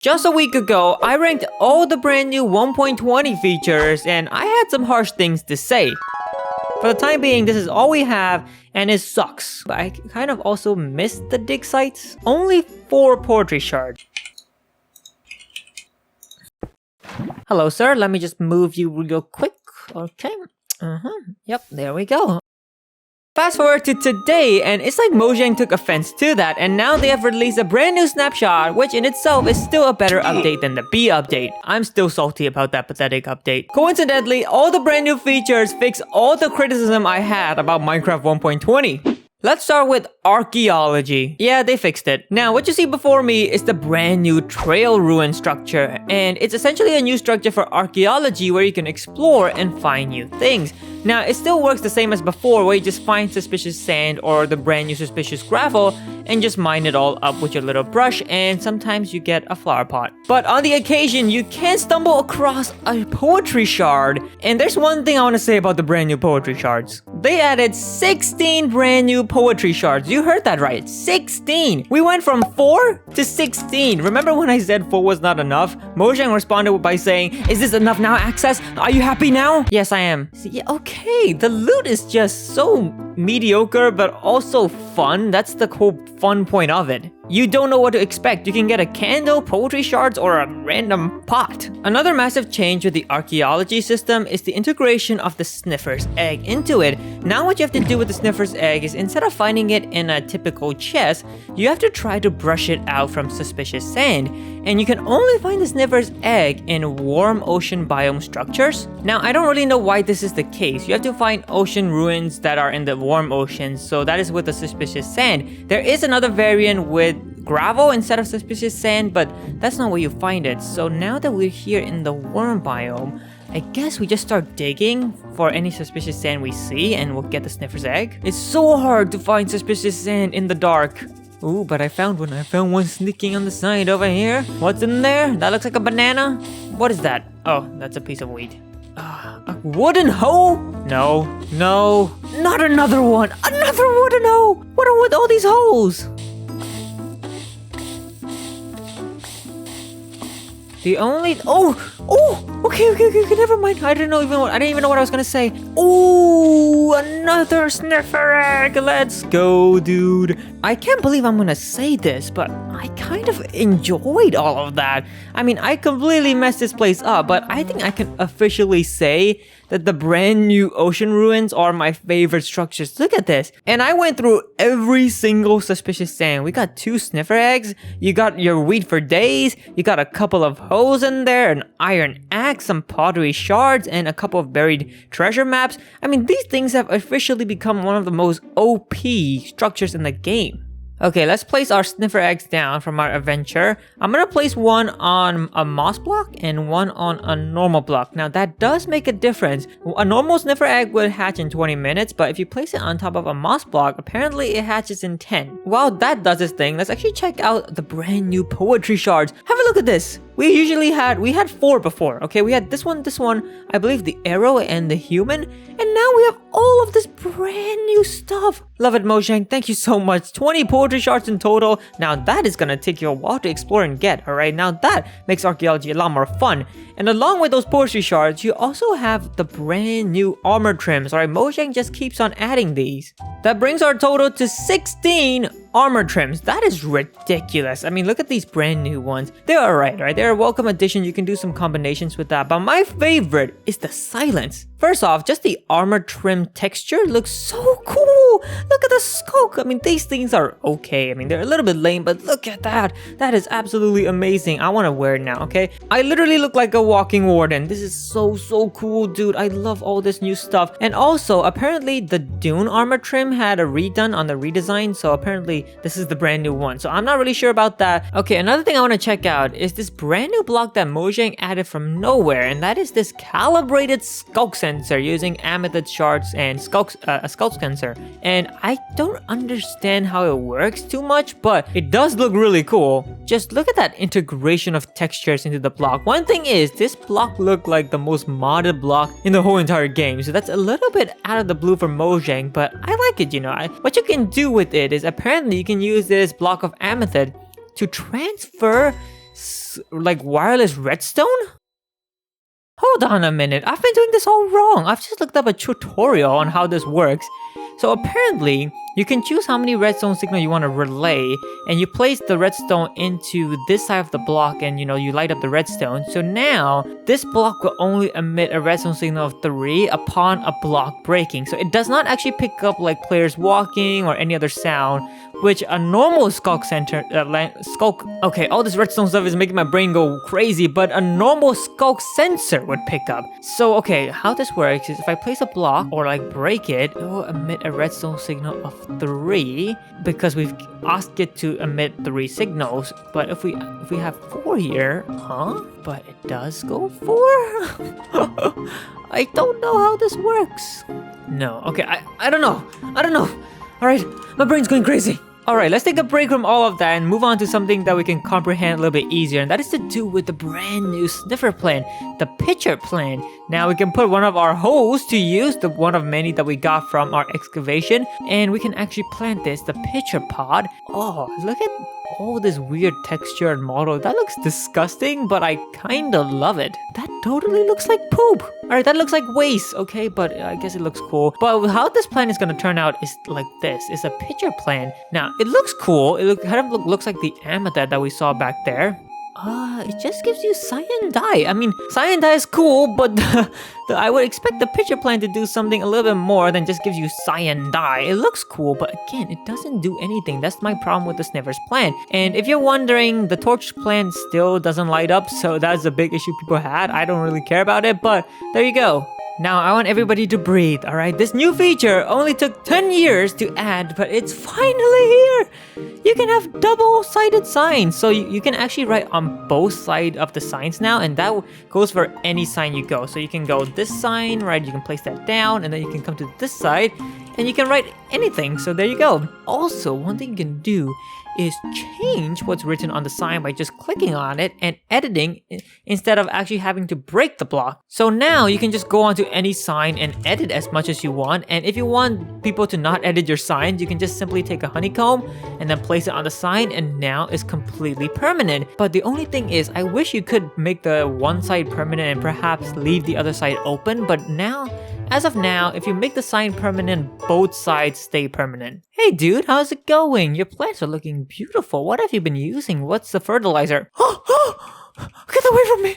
Just a week ago, I ranked all the brand new 1.20 features and I had some harsh things to say. For the time being, this is all we have and it sucks. But I kind of also missed the dig sites. Only 4 Pottery Shards. Hello sir, let me just move you real quick. Okay. Yep, there we go. Fast forward to today, and it's like Mojang took offense to that, and now they have released a brand new snapshot, which in itself is still a better update than the B update. I'm still salty about that pathetic update. Coincidentally, all the brand new features fix all the criticism I had about Minecraft 1.20. Let's start with Archaeology. Yeah, they fixed it. Now, what you see before me is the brand new trail ruin structure, and it's essentially a new structure for Archaeology where you can explore and find new things. Now, it still works the same as before where you just find suspicious sand or the brand new suspicious gravel and just mine it all up with your little brush, and sometimes you get a flower pot. But on the occasion, you can stumble across a Pottery Shard, and there's one thing I want to say about the brand new Pottery Shards. They added 16 brand new Pottery Shards. You heard that right, 16! We went from 4 to 16. Remember when I said 4 was not enough? Mojang responded by saying, "Is this enough now, Access? Are you happy now?" Yes, I am. See, yeah, okay, the loot is just so mediocre but also fun. That's the whole fun point of it. You don't know what to expect. You can get a candle, Pottery Shards, or a random pot. Another massive change with the Archaeology system is the integration of the Sniffer's Egg into it. Now what you have to do with the Sniffer's Egg is instead of finding it in a typical chest, you have to try to brush it out from suspicious sand. And you can only find the Sniffer's Egg in warm ocean biome structures. Now I don't really know why this is the case. You have to find ocean ruins that are in the warm oceans, so that is with the suspicious sand. There is another variant with gravel instead of suspicious sand, but that's not where you find it. So now that we're here in the warm biome, I guess we just start digging for any suspicious sand we see and we'll get the Sniffer's Egg. It's so hard to find suspicious sand in the dark. Ooh, but I found one. I found one sneaking on the side over here. What's in there? That looks like a banana. What is that? Oh, that's a piece of wheat. A wooden hoe? No, no, not another one. Another wooden hoe. What are with all these holes? The only okay, never mind. I didn't even know what I was gonna say. Oh, another Sniffer Egg. Let's go, dude. I can't believe I'm gonna say this, but I kind of enjoyed all of that. I mean, I completely messed this place up, but I think I can officially say that the brand new ocean ruins are my favorite structures. Look at this. And I went through every single suspicious sand. We got 2 Sniffer Eggs. You got your wheat for days. You got a couple of hoes in there, an iron axe, some Pottery Shards, and a couple of buried treasure maps. I mean, these things have officially become one of the most OP structures in the game. Okay, let's place our Sniffer Eggs down from our adventure. I'm gonna place one on a moss block and one on a normal block. Now that does make a difference. A normal Sniffer Egg would hatch in 20 minutes, but if you place it on top of a moss block, apparently it hatches in 10. While that does its thing, let's actually check out the brand new Pottery Shards. Have a look at this. We had 4 before, okay? We had this one, I believe the arrow and the human, and now we have all of this brand new stuff. Love it, Mojang. Thank you so much. 20 Pottery Shards in total. Now that is gonna take you a while to explore and get, alright? Now that makes Archaeology a lot more fun. And along with those Pottery Shards, you also have the brand new armor trims, alright? Mojang just keeps on adding these. That brings our total to 16 armor trims. That is ridiculous. I mean, look at these brand new ones. They're alright, right? They're a welcome addition. You can do some combinations with that. But my favorite is the silence. First off, just the armor trim texture looks so cool. Look at the skulk. I mean, these things are okay. I mean, they're a little bit lame, but look at that. That is absolutely amazing. I want to wear it now, okay? I literally look like a walking warden. This is so cool, dude. I love all this new stuff. And also, apparently, the Dune armor trim had a redone on the redesign, so apparently this is the brand new one. So I'm not really sure about that. Okay, another thing I want to check out is this brand new block that Mojang added from nowhere, and that is this Calibrated Sculk Sensor using amethyst shards and a sculk sensor. And I don't understand how it works too much, but it does look really cool. Just look at that integration of textures into the block. One thing is, this block looked like the most modded block in the whole entire game, so that's a little bit out of the blue for Mojang, but I like it, you know. What you can do with it is apparently you can use this block of amethyst to transfer like wireless redstone? Hold on a minute, I've been doing this all wrong. I've just looked up a tutorial on how this works. So apparently, you can choose how many redstone signal you want to relay, and you place the redstone into this side of the block, and you light up the redstone. So now, this block will only emit a redstone signal of 3 upon a block breaking. So it does not actually pick up like players walking or any other sound, which a normal Sculk okay, all this redstone stuff is making my brain go crazy, but a normal Sculk sensor would pick up. So okay, how this works is if I place a block or like break it, it will emit a redstone signal of 3 because we've asked it to emit 3 signals. But if we have 4 here, but it does go 4? I don't know how this works. No, okay, I don't know. Alright, my brain's going crazy. Alright, let's take a break from all of that and move on to something that we can comprehend a little bit easier, and that is to do with the brand new sniffer plant, the pitcher plant. Now we can put one of our holes to use, the one of many that we got from our excavation, and we can actually plant this, the pitcher pod. Oh, look at all this weird texture and model. That looks disgusting, but I kinda love it. That totally looks like poop. Alright, that looks like waste, okay, but I guess it looks cool. But how this plant is gonna turn out is like this. It's a pitcher plant. Now, it looks cool. It kind of looks like the amethyst that we saw back there. It just gives you cyan dye. I mean, cyan dye is cool, but I would expect the pitcher plant to do something a little bit more than just gives you cyan dye. It looks cool, but again, it doesn't do anything. That's my problem with the Sniffers plant. And if you're wondering, the torch plant still doesn't light up, so that's a big issue people had. I don't really care about it, but there you go. Now, I want everybody to breathe, alright? This new feature only took 10 years to add, but it's finally here! You can have double-sided signs, so you can actually write on both sides of the signs now, and that goes for any sign you go. So you can go this sign, right? You can place that down, and then you can come to this side, and you can write anything, so there you go. Also, one thing you can do is change what's written on the sign by just clicking on it and editing instead of actually having to break the block. So now you can just go onto any sign and edit as much as you want, and if you want people to not edit your signs, you can just simply take a honeycomb and then place it on the sign, and now it's completely permanent. But the only thing is, I wish you could make the one side permanent and perhaps leave the other side open, but now, as of now, if you make the sign permanent, both sides stay permanent. Hey dude, how's it going? Your plants are looking beautiful. What have you been using? What's the fertilizer? Get away from me!